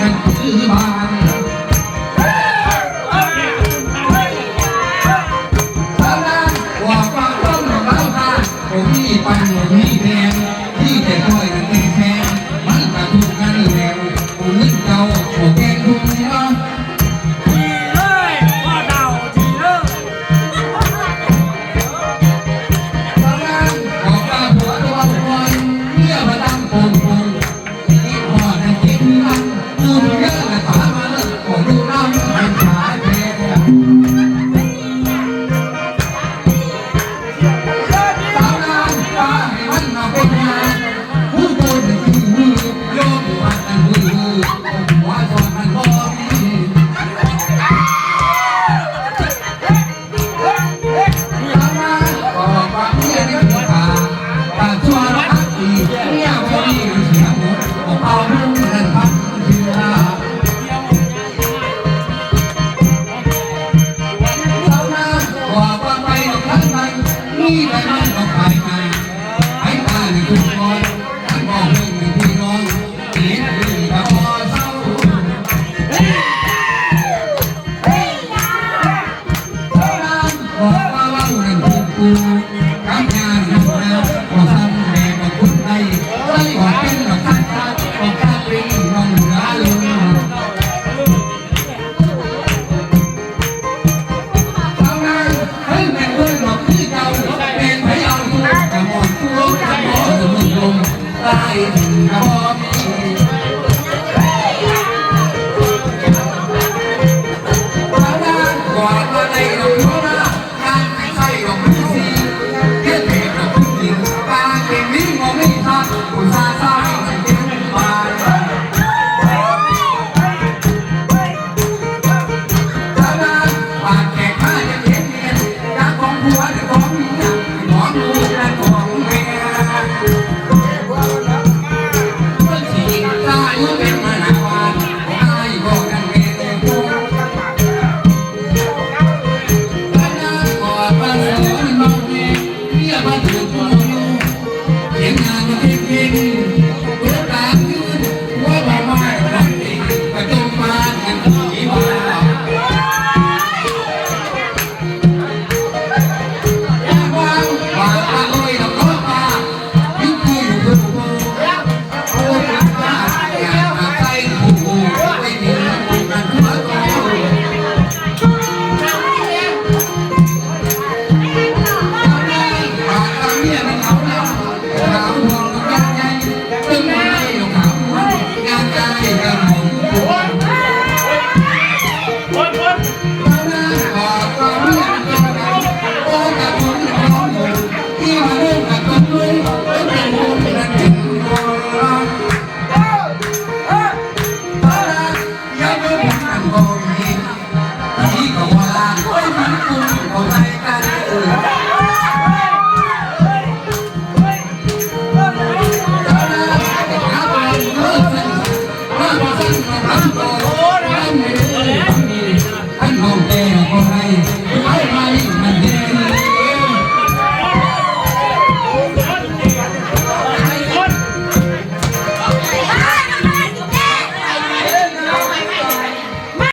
นั่นคือบ้านสาวน้ำว่าความต้มเล่าทานผมมีปันมีแดงที่แต่คอยนั่นเองแทนมันกระทุกกันแล้วผมนึกเจ้าโอแกงทุ่งเนาะนี่ได้มันออกไปไงให้ตาหนึ่งทุกคนท่านบอกหนึ่งพี่น้องเห็นพี่ก็พอเศร้าบอกว่าว่าหนึ่งคือกูกำงานหนึ่งแล้วก็ทำแม่ก็คุณได้ไม่ว่าเป็นหรอกท่านก็ข้าเป็นน้องร้าลุงตายถึงกระบอกมาด้านกว่ามาในดอกโยนาการไม่ใช่ดอกพิซีเกี่ยวกับดอกพิซีตาเก่งนี้มองไม่ทันอุตส่าห์สร้างให้เก่งบานมาด้านปากแขกข้าจะเห็นเงินจากของผัวหรือของเมียของลูกและของแม่เป็นมานาวานไอ้บอกกันเองกูบ้านนาก่อบ้านเสือมันมองเองเมียบ้านถือกูอยู่เห็นงานมาเพ่งเพ่งเวลาคืนว่าบ่ไม่รักเองไปจมมาเงินผีบ้าว่าตาลอยดอกล้อตายิ่งคุยอยู่คือกูโอ้ยตาไม่มีมันหัวโตปากตาเมียมันเอาแล้วขาวห่วงยังไงตึงไม่หรอกขาวงานใจกันหง